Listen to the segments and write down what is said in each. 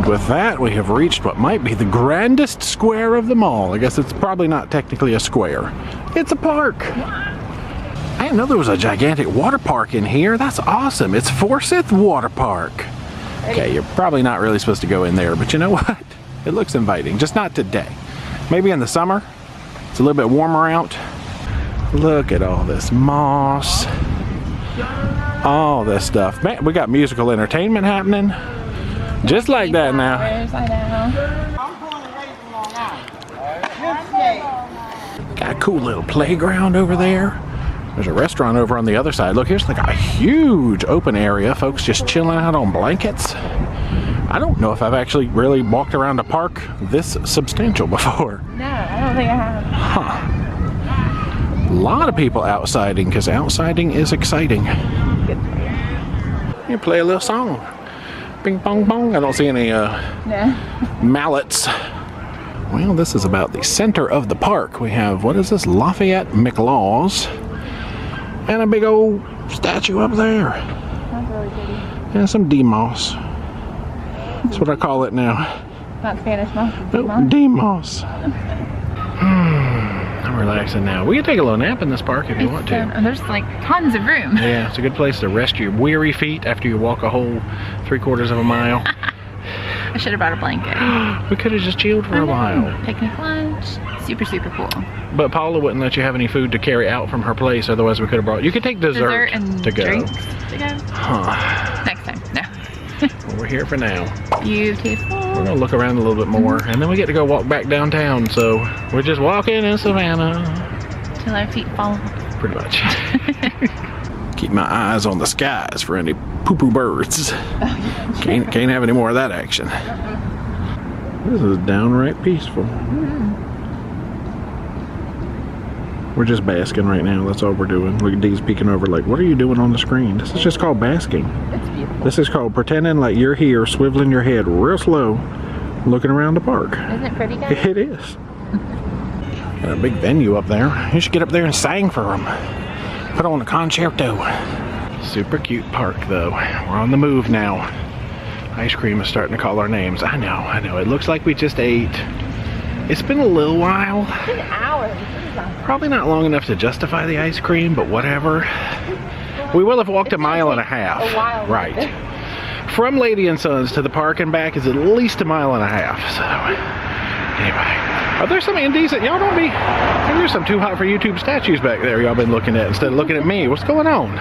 with that, we have reached what might be the grandest square of them all. I guess it's probably not technically a square. It's a park. I didn't know there was a gigantic water park in here. That's awesome. It's Forsyth Water Park. Okay, you're probably not really supposed to go in there, but you know what? It looks inviting, just not today. Maybe in the summer. It's a little bit warmer out. Look at all this moss. All this stuff. Man, we got musical entertainment happening. Just like that now. Got a cool little playground over there. There's a restaurant over on the other side. Look, here's like a huge open area. Folks just chilling out on blankets. I don't know if I've actually really walked around a park this substantial before. No, I don't think I have. Huh. A lot of people outsiding, because outsiding is exciting. You play a little song. Bing bong bong. I don't see any mallets. Well, this is about the center of the park. We have, what is this? Lafayette McLaws. And a big old statue up there. That's really pretty. And some D-moss. That's what I call it now. Not Spanish moss. Oh, D-moss. I'm relaxing now. We can take a little nap in this park if you want to. There's like tons of room. Yeah, it's a good place to rest your weary feet after you walk a whole 3/4 of a mile. I should have brought a blanket. We could have just chilled for a while. Picnic lunch. Super, super cool. But Paula wouldn't let you have any food to carry out from her place, otherwise we could have brought. You could take dessert and to go. Drinks to go? Huh. Next time. No. Well, we're here for now. Beautiful. We're gonna look around a little bit more, and then we get to go walk back downtown. So we're just walking in Savannah. Till our feet fall off. Pretty much. Keep my eyes on the skies for any poo-poo birds. Can't have any more of that action. This is downright peaceful. We're just basking right now. That's all we're doing. Look at Dee's peeking over like, what are you doing on the screen? This is just called basking. It's beautiful. This is called pretending like you're here, swiveling your head real slow, looking around the park. Isn't it pretty, guys? It is. Got a big venue up there. You should get up there and sing for them. Put on a concerto. Super cute park though. We're on the move now. Ice cream is starting to call our names. I know. It looks like we just ate. It's been a little while. It's been hours. Probably not long enough to justify the ice cream, but whatever. We will have walked a mile and a half. A while. Right. From Lady and Sons to the park and back is at least a mile and a half. So, anyway. Are there some indies that y'all don't be? There's some too hot for YouTube statues back there y'all been looking at instead of looking at me. What's going on?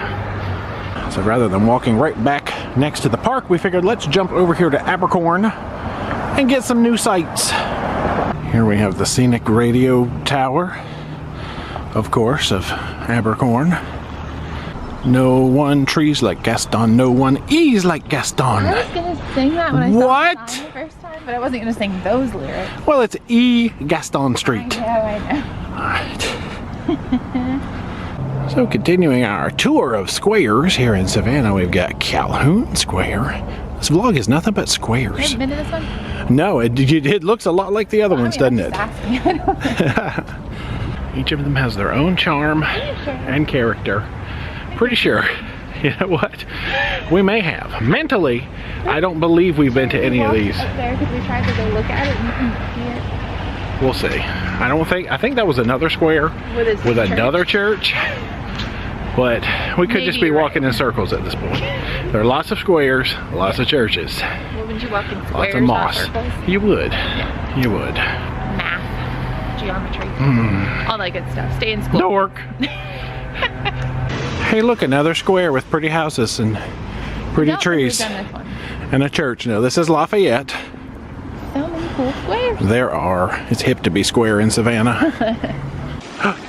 So rather than walking right back next to the park, we figured let's jump over here to Abercorn and get some new sights. Here we have the scenic radio tower, of course, of Abercorn. No one trees like Gaston, no one ease like Gaston. I was gonna sing that when I saw What? the song the first time, but I wasn't gonna sing those lyrics. Well, it's E. Gaston Street. I know. Alright. So continuing our tour of squares here in Savannah, we've got Calhoun Square. This vlog is nothing but squares. Have you been to this one? No, it looks a lot like the other ones, doesn't it? Each of them has their own charm and character. Pretty sure. You know what? We may have. Mentally, I don't believe we've been to any of these. Up there because we tried to go look at it and you can see it. We'll see. I think that was another square with another church. But we could just be walking in circles at this point. There are lots of squares, lots of churches. Well, wouldn't you walk in squares, lots of moss. circles? You would. Yeah. You would. Math, geometry, all that good stuff. Stay in school. Dork. Hey, look, another square with pretty houses and pretty trees. We've done this one. And a church. No, this is Lafayette. So many cool squares. There are. It's hip to be square in Savannah.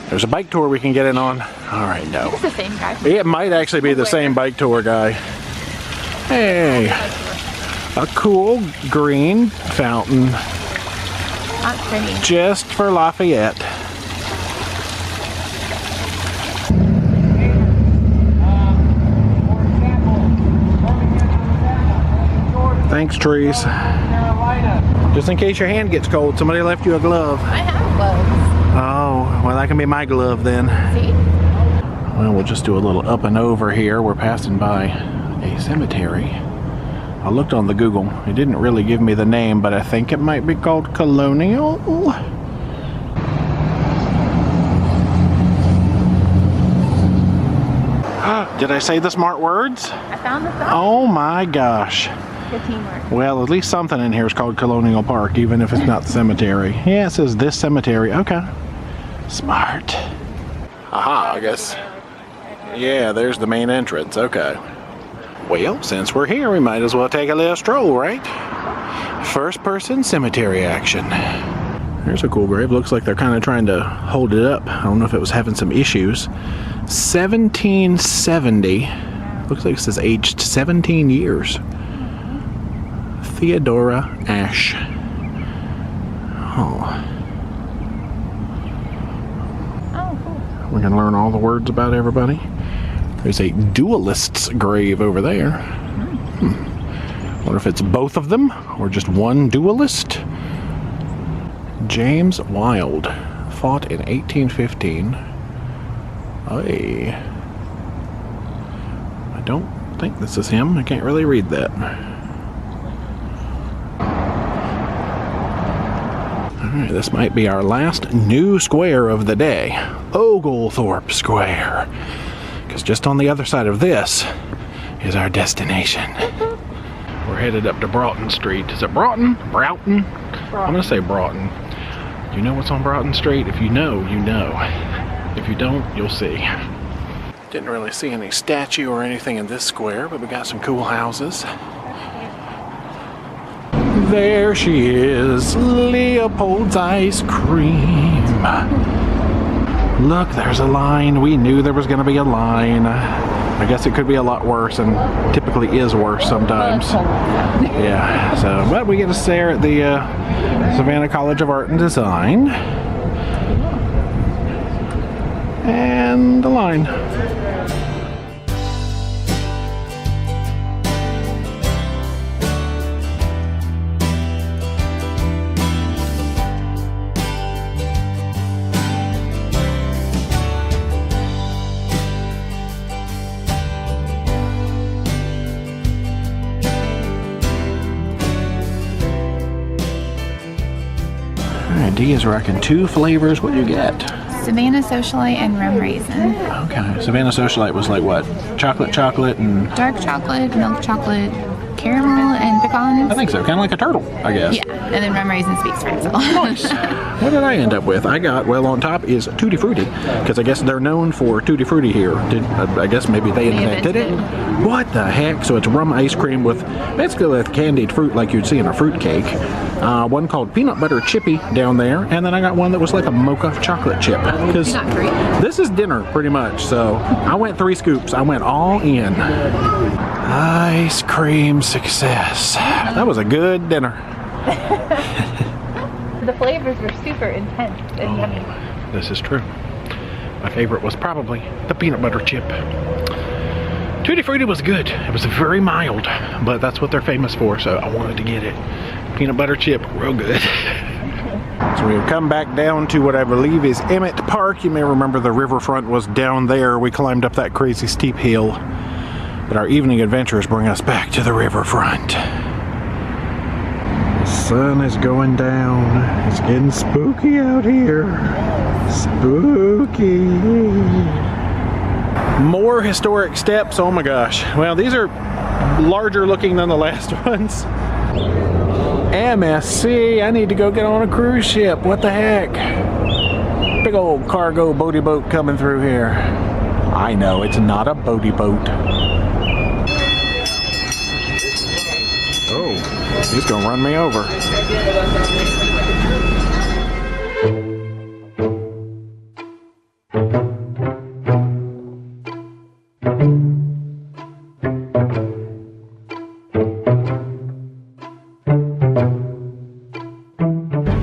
There's a bike tour we can get in on. All right, no. It's the same guy. It might actually be the same bike tour guy. Hey, a cool green fountain. Not pretty. Just for Lafayette. Thanks, trees. Just in case your hand gets cold, somebody left you a glove. I have gloves. Oh, well, that can be my glove then. See? Well, we'll just do a little up and over here. We're passing by a cemetery. I looked on the Google. It didn't really give me the name, but I think it might be called Colonial. Did I say the smart words? I found the thought. Oh my gosh. Good teamwork. Well, at least something in here is called Colonial Park, even if it's not the cemetery. Yeah, it says this cemetery. Okay. Smart. Aha, I guess. Yeah, there's the main entrance. Okay. Well, since we're here, we might as well take a little stroll, right? First person cemetery action. There's a cool grave. Looks like they're kind of trying to hold it up. I don't know if it was having some issues. 1770. Looks like it says aged 17 years. Theodora Ash. Oh. Oh, cool. We're going to learn all the words about everybody. There's a duelist's grave over there. Wonder if it's both of them or just one duelist. James Wilde fought in 1815. Hey. I don't think this is him. I can't really read that. Alright, this might be our last new square of the day. Oglethorpe Square. Because just on the other side of this is our destination. We're headed up to Broughton Street. Is it Broughton? Broughton? I'm going to say Broughton. You know what's on Broughton Street? If you know, you know. If you don't, you'll see. Didn't really see any statue or anything in this square, but we got some cool houses. There she is, Leopold's ice cream. Look, there's a line. We knew there was going to be a line. I guess it could be a lot worse, and typically is worse sometimes. Yeah, so, but we get to stare at the Savannah College of Art and Design. And the line. D is rocking 2 flavors. What do you get? Savannah Socialite and Rum Raisin. Okay. Savannah Socialite was like what? Chocolate, and... Dark chocolate, milk chocolate, caramel, and pecans. I think so. Kind of like a turtle, I guess. Yeah, and then Rum Raisin speaks for itself. Nice. What did I end up with? I got, well, on top is Tutti Frutti, because I guess they're known for Tutti Frutti here. I guess maybe they invented it. What the heck? So it's rum ice cream with basically like candied fruit like you'd see in a fruit cake. One called Peanut Butter Chippy down there, and then I got one that was like a mocha chocolate chip. Because this is dinner, pretty much. So I went 3 scoops. I went all in. Ice cream success. That was a good dinner. The flavors were super intense and yummy. This is true. My favorite was probably the peanut butter chip. Tutti Frutti was good. It was very mild, but that's what they're famous for, so I wanted to get it. Peanut butter chip, real good. So we've come back down to what I believe is Emmett Park. You may remember the riverfront was down there. We climbed up that crazy steep hill. But our evening adventures bring us back to the riverfront. The sun is going down. It's getting spooky out here. Spooky. More historic steps. Oh my gosh. Well, these are larger looking than the last ones. MSC, I need to go get on a cruise ship. What the heck? Big old cargo boaty boat coming through here. I know, it's not a boaty boat. Oh, he's gonna run me over.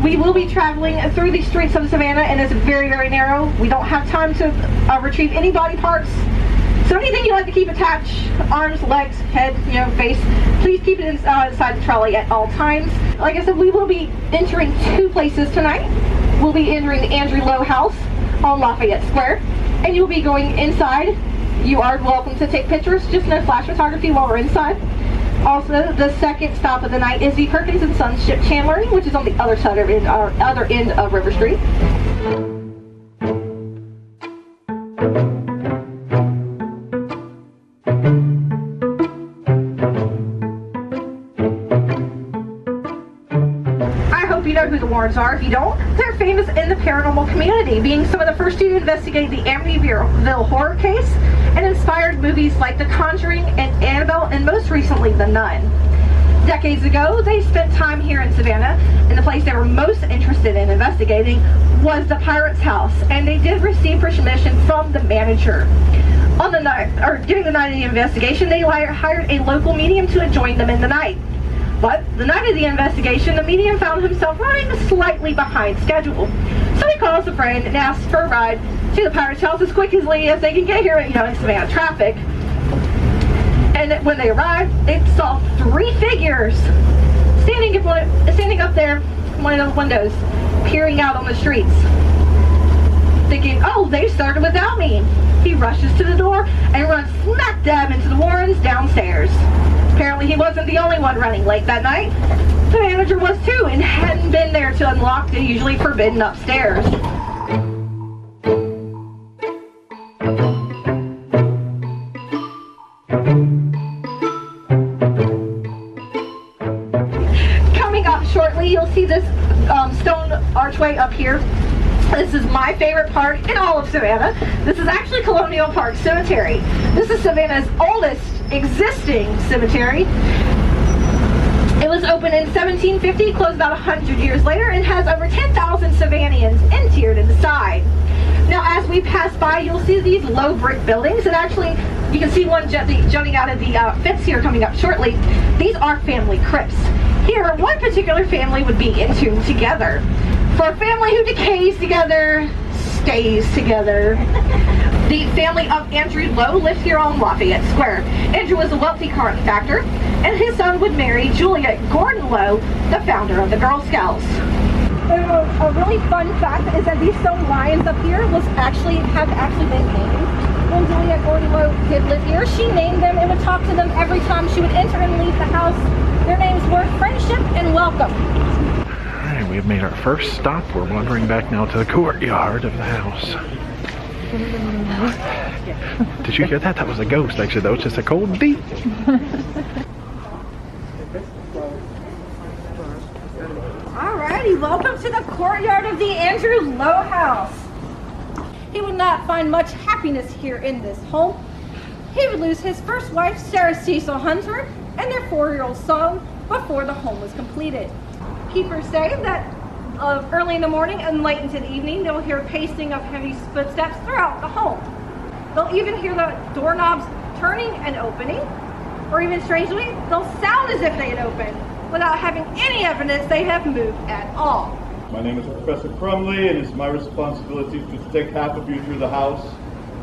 We will be traveling through the streets of Savannah, and it's very, very narrow. We don't have time to retrieve any body parts. So anything you like to keep attached, arms, legs, head, face, please keep it inside the trolley at all times. Like I said, we will be entering 2 places tonight. We'll be entering the Andrew Lowe House on Lafayette Square, and you'll be going inside. You are welcome to take pictures, just no flash photography while we're inside. Also, the second stop of the night is the Perkins and Sons ship Chandlery, which is on the other side of other end of River Street. Who the Warrens are. If you don't, they're famous in the paranormal community, being some of the first to investigate the Amityville horror case and inspired movies like The Conjuring and Annabelle, and most recently The Nun. Decades ago, they spent time here in Savannah, and the place they were most interested in investigating was the Pirate's House, and they did receive permission from the manager. On the night, or during the night of the investigation, they hired a local medium to join them in the night. But the night of the investigation, the medium found himself running slightly behind schedule. So he calls a friend and asks for a ride to the Pirate's House as quickly as they can get here, in Savannah traffic. And when they arrived, they saw 3 figures standing up there in one of those windows, peering out on the streets. Thinking, oh, they started without me. He rushes to the door and runs smack dab into the Warrens downstairs. Apparently he wasn't the only one running late that night. The manager was too, and hadn't been there to unlock the usually forbidden upstairs. Coming up shortly, you'll see this stone archway up here. This is my favorite park in all of Savannah. This is actually Colonial Park Cemetery. This is Savannah's oldest existing cemetery. It was opened in 1750, closed about 100 years later, and has over 10,000 Savannahans interred inside. Now, as we pass by, you'll see these low brick buildings, and actually, you can see one jutting out of the fence here coming up shortly. These are family crypts. Here, one particular family would be entombed together. For a family who decays together, stays together. The family of Andrew Lowe lived here on Lafayette Square. Andrew was a wealthy contractor, and his son would marry Juliet Gordon Lowe, the founder of the Girl Scouts. A really fun fact is that these stone lions up here have actually been named. When Juliet Gordon Lowe did live here, she named them and would talk to them every time she would enter and leave the house. Their names were Friendship and Welcome. Alright, we have made our first stop. We're wandering back now to the courtyard of the house. Did you hear that? That was a ghost, actually. That was just a cold deep. Alrighty, welcome to the courtyard of the Andrew Lowe house. He would not find much happiness here in this home. He would lose his first wife, Sarah Cecil Hunter, and their 4-year-old son before the home was completed. Keepers say that early in the morning and late into the evening, they'll hear pacing of heavy footsteps throughout the home. They'll even hear the doorknobs turning and opening, or even strangely, they'll sound as if they had opened without having any evidence they have moved at all. My name is Professor Crumley, and it's my responsibility to take half of you through the house,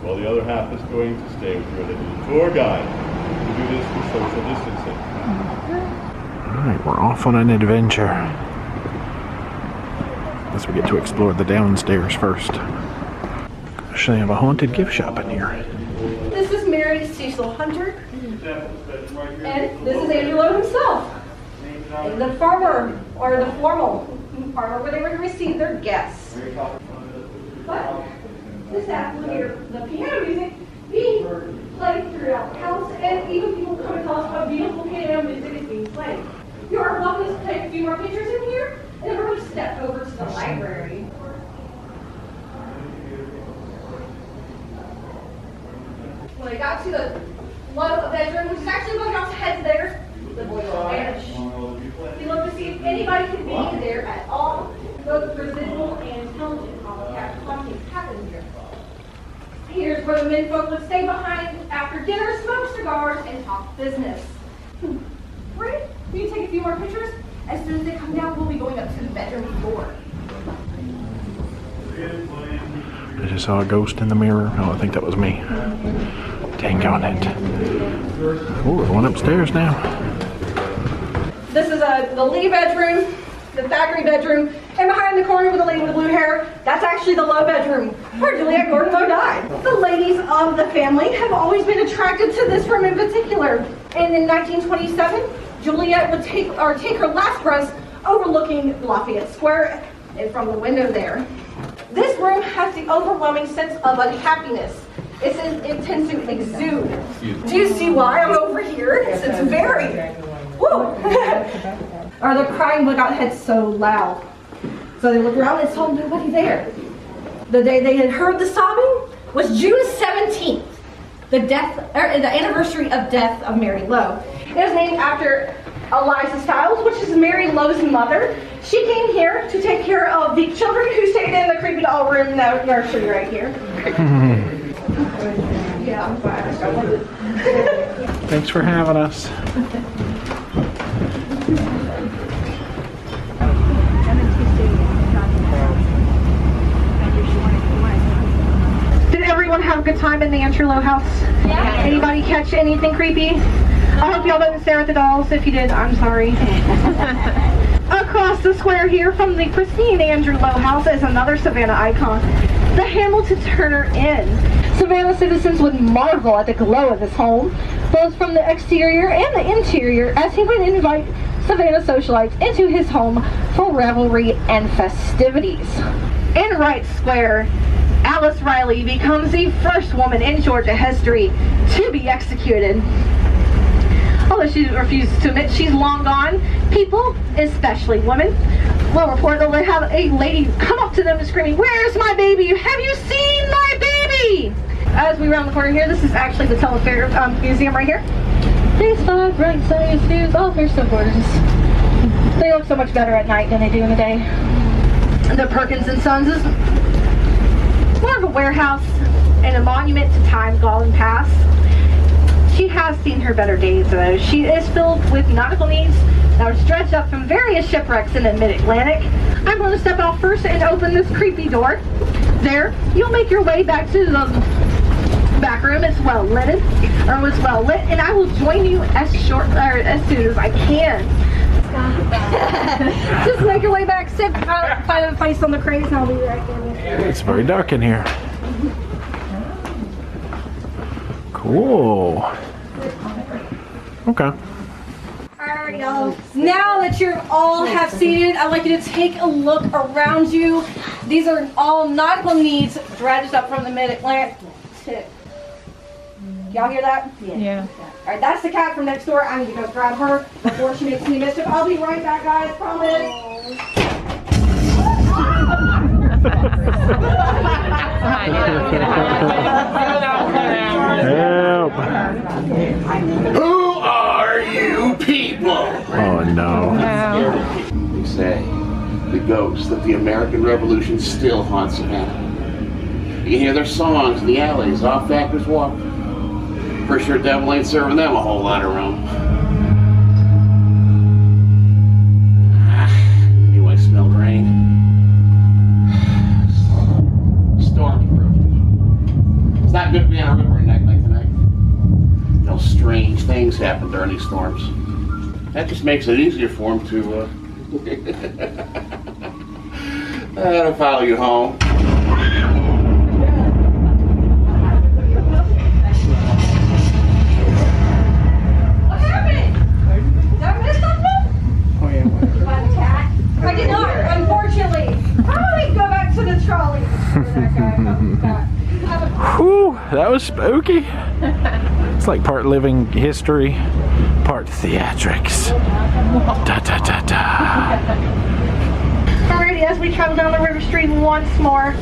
while the other half is going to stay with you as a tour guide. We do this for social distancing. Alright, we're off on an adventure. Guess we get to explore the downstairs first. Actually, have a haunted gift shop in here. This is Mary Cecil Hunter, and this is Andrew Lowe himself. And the formal parlor where they would receive their guests. But this afternoon, hear the piano music being played throughout the house, and even people come and tell us how beautiful piano music is being played. You are welcome to take a few more pictures in here, and then we're going to step over to the library. When I got to the one bedroom, which is actually one house heads there, the boys will vanish. You look to see if anybody can be there at all. Both residual and intelligent hauntings happen here. Here's where the men folk would stay behind after dinner, smoke cigars, and talk business. Great. You can take a few more pictures. As soon as they come down, we'll be going up to the bedroom floor. I just saw a ghost in the mirror. Oh, I think that was me. Dang on it. Oh, we're going upstairs now. This is the Lee bedroom, the Thackeray bedroom, and And behind the corner with the lady with the blue hair, that's actually the Lowe bedroom where Juliet Gordon Lowe died. The ladies of the family have always been attracted to this room in particular. And in 1927, Juliet would take her last breath overlooking Lafayette Square and from the window there. This room has the overwhelming sense of unhappiness. It tends to exude. Do you see why I'm over here? It's very, woo. Or the crying got head so loud. So they looked around and saw nobody there. The day they had heard the sobbing was June 17th, the anniversary of death of Mary Lowe. It was named after Eliza Stiles, which is Mary Lowe's mother. She came here to take care of the children who stayed in the creepy doll room in the nursery right here. Yeah, I'm glad. Thanks for having us. Did everyone have a good time in the Andrew Lowe house? Yeah. Anybody catch anything creepy? I hope y'all didn't stare at the dolls. If you did, I'm sorry. Across the square here from the pristine Andrew Lowe house is another Savannah icon, the Hamilton Turner Inn. Savannah citizens would marvel at the glow of this home, both from the exterior and the interior, as he would invite Savannah socialites into his home for revelry and festivities. In Wright Square, Alice Riley becomes the first woman in Georgia history to be executed. Although she refuses to admit she's long gone, people, especially women, will report that they have a lady come up to them and screaming, "Where's my baby? Have you seen my baby?" As we round the corner here, this is actually the Telefair Museum right here. These 5 bright science views, all they're so gorgeous. They look so much better at night than they do in the day. The Perkins & Sons is more of a warehouse and a monument to time gone past. She has seen her better days though. She is filled with nautical needs that are dredged up from various shipwrecks in the mid-Atlantic. I'm going to step out first and open this creepy door. There, you'll make your way back to the back room. It's well lit, and I will join you as soon as I can. Just make your way back, sit, find a place on the crates, and I'll be right there. It's very dark in here. Cool. Okay. Alright, y'all. Now that you all have seated, I'd like you to take a look around you. These are all nautical needs dredged up from the mid-Atlantic. Y'all hear that? Yeah. Alright, that's the cat from next door. I need to go grab her before she makes any mischief. I'll be right back, guys. Promise. Help! Who are you people? Oh no. They say the ghosts of the American Revolution still haunt Savannah. You can hear their songs in the alleys off Factor's Walk. Pretty sure devil ain't serving them a whole lot of rum. Knew I smelled rain. Storm-proof. It's not good being a river at night like tonight. No strange things happen during these storms. That just makes it easier for them to follow you home. What happened? Did I miss something? Oh yeah. By the cat? I did not, unfortunately. How do we go back to the trolley? Where that guy comes back. Whew, that was spooky. It's like part living history, part theatrics. Da da da da. Alrighty, as we travel down the river stream once more,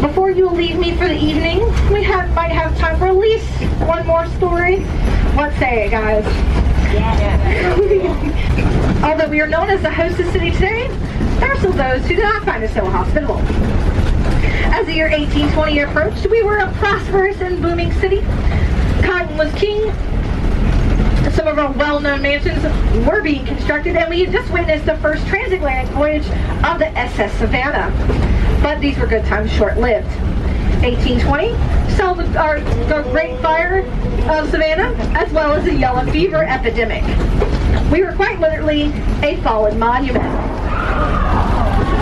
before you leave me for the evening, we might have time for at least one more story. What say it, guys? Yeah. Although we are known as the hostess city today, there are still those who do not find us so hospitable. As the year 1820 approached, we were a prosperous and booming city. Cotton was king. Some of our well-known mansions were being constructed, and we had just witnessed the first transatlantic voyage of the SS Savannah. But these were good times, short-lived. 1820 saw the Great Fire of Savannah, as well as the yellow fever epidemic. We were quite literally a fallen monument.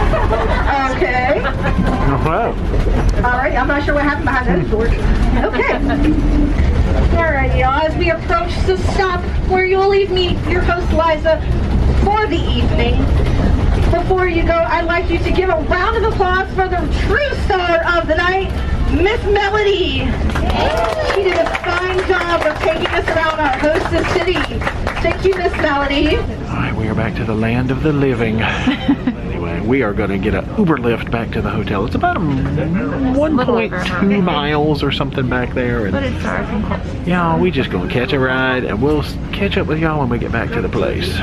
Okay. Wow. Alright, I'm not sure what happened behind those doors. Okay. Alright, y'all, as we approach the stop where you will leave me, your host Liza, for the evening. Before you go, I'd like you to give a round of applause for the true star of the night, Miss Melody. She did a fine job of taking us around our hostess city. Thank you, Miss Melody. Alright, we are back to the land of the living. Anyway, we are going to get an Uber lift back to the hotel. It's about 1.2 miles or something back there. And, But it's far from close. yeah, we just going to catch a ride, and we'll catch up with y'all when we get back to the place.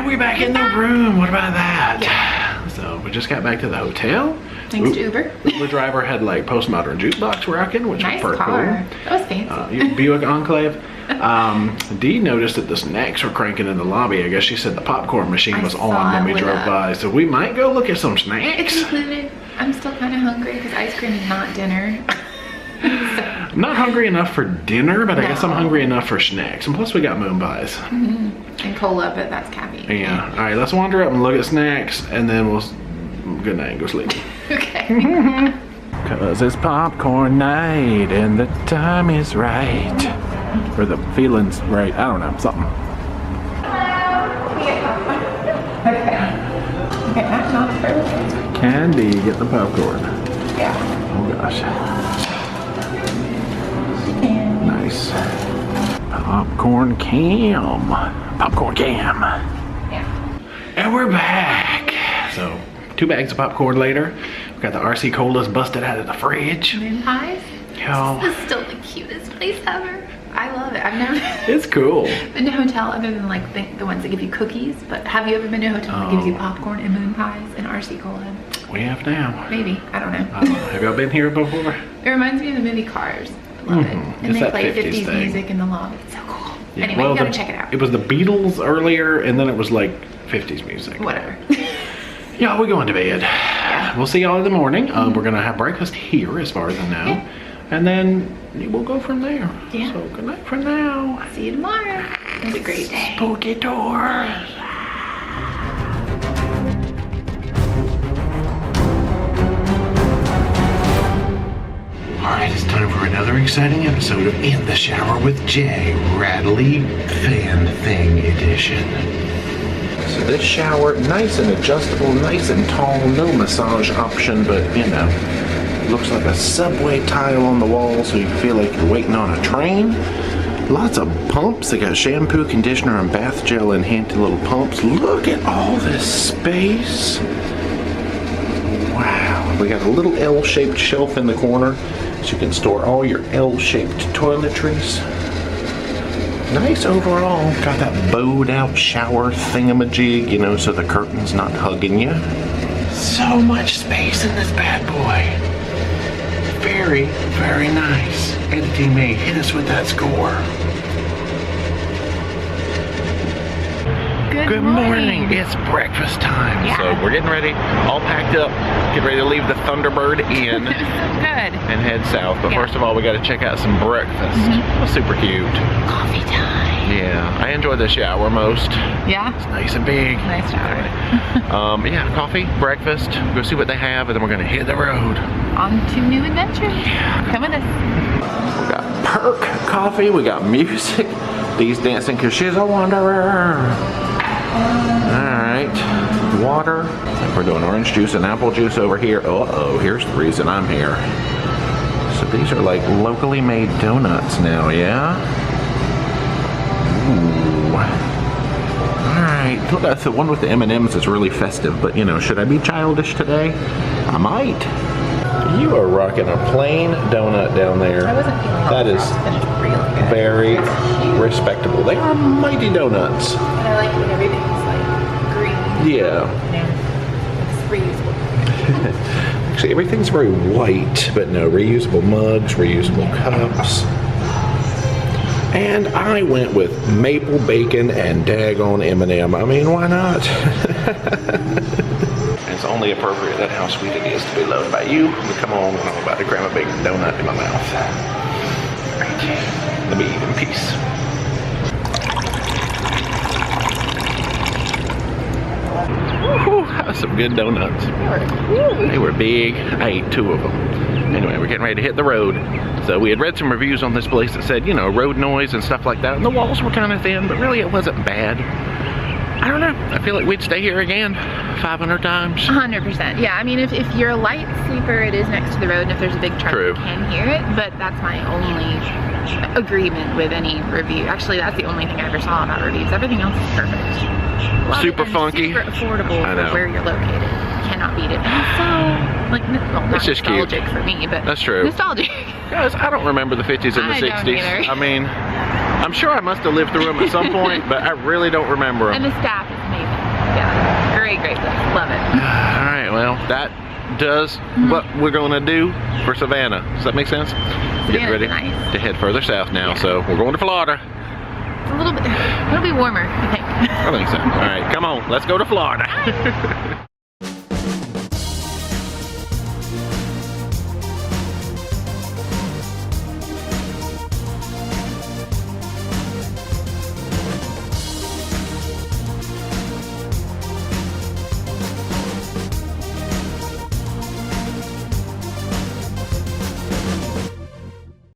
We're back in the room. What about that? Yeah. So we just got back to the hotel. Thanks to Uber. The driver had like postmodern jukebox rocking, which Nice was pretty car. cool. That was fancy. Buick Enclave. Dee noticed that the snacks were cranking in the lobby. I guess she said the popcorn machine was saw on when it we lit drove up. by. So we might go look at some It's snacks. included. I'm still kind of hungry because ice cream is not dinner. I'm not hungry enough for dinner, but I guess I'm No. hungry enough for snacks. And plus we got moon pies. And cola, but that's caffeine. Yeah. All right, let's wander up and look at snacks, and then we'll good night and go sleep. Okay. Cause it's popcorn night and the time is right. Or the feeling's right. I don't know, something. Okay, that's not perfect. Candy, get the popcorn. Yeah. Oh gosh. Nice. Popcorn cam. Popcorn cam. Yeah. And we're back. So, 2 bags of popcorn later. We got the RC colas busted out of the fridge. Moon pies. Yo, This is still the cutest place ever. I love it. I've never it's cool. been to a hotel other than like the ones that give you cookies. But have you ever been to a hotel that gives you popcorn and moon pies and RC cola? We have now. Maybe. I don't know. Have y'all been here before? It reminds me of the movie Cars. I love it. And It's they that play 50s 50s thing. music in the lobby. It's so cool. Yeah, Anyway, well, you gotta check it out. It was the Beatles earlier, and then it was like 50s music. Whatever. Yeah, we're going to bed. We'll see y'all in the morning. We're gonna have breakfast here, as far as I know, and then we'll go from there. Yeah. So good night for now. See you tomorrow. It was a great day. Spooky doors. Alright, it's time for another exciting episode of In the Shower with Jay, Rattly Fan Thing Edition. So this shower, nice and adjustable, nice and tall, no massage option, but you know, looks like a subway tile on the wall so you feel like you're waiting on a train. Lots of pumps. They got shampoo, conditioner, and bath gel in handy little pumps. Look at all this space. Wow. We got a little L-shaped shelf in the corner so you can store all your L-shaped toiletries. Nice overall. Got that bowed out shower thingamajig, you know, so the curtain's not hugging you. So much space in this bad boy. Very, very nice. Editing me, hit us with that score. Good morning. It's breakfast time. Yeah. So we're getting ready, all packed up, getting ready to leave the Thunderbird Inn Good. and head south. But Yeah. first of all, we got to check out some breakfast. Oh, super cute. Coffee time. Yeah, I enjoy the shower most. Yeah. It's nice and big. Nice shower. Yeah, coffee, breakfast, go see what they have, and then we're gonna hit the road. On to new adventures. Come with us. We got perk coffee, we got music. Dee's dancing cause she's a wanderer. Alright, water. We're doing orange juice and apple juice over here. Uh-oh, here's the reason I'm here. So these are like locally made donuts now, yeah? Ooh. right, the one with the M&Ms is really festive, but you know, should I be childish today? I might. You are rocking a plain donut down there. I wasn't feeling that is really good. very respectable. They are mighty donuts. And I like when everything's like green. Yeah. It's reusable. Actually, everything's very white, but no, reusable mugs, reusable cups. And I went with maple bacon and daggone M&M. I mean, why not? It's only appropriate that how sweet it is to be loved by you. But come on, I'm about to cram a big donut in my mouth. All right, let me eat in peace. Woo, that was some good donuts. They were big. I ate 2 of them. Anyway, we're getting ready to hit the road. So we had read some reviews on this place that said, you know, road noise and stuff like that. And the walls were kind of thin, but really it wasn't bad. I don't know. I feel like we'd stay here again 500 times. 100%. Yeah, I mean, if you're a light sleeper, it is next to the road, and if there's a big truck, you can hear it. But that's my only agreement with any review. Actually, that's the only thing I ever saw about reviews. Everything else is perfect. Super funky. Super affordable for where you're located. Cannot beat it. And so, like, well, not it's just nostalgic cute for me, but that's true. Nostalgic. Guys, I don't remember the 50s and the 60s. I mean, I'm sure I must have lived through them at some point, but I really don't remember them. And the staff is amazing. Yeah, great place. Love it. All right, well, that does what we're going to do for Savannah. Does that make sense? We're getting ready to head further south now, so we're going to Florida. It's a little bit, it'll be warmer, I think. I think so. All right, come on, let's go to Florida.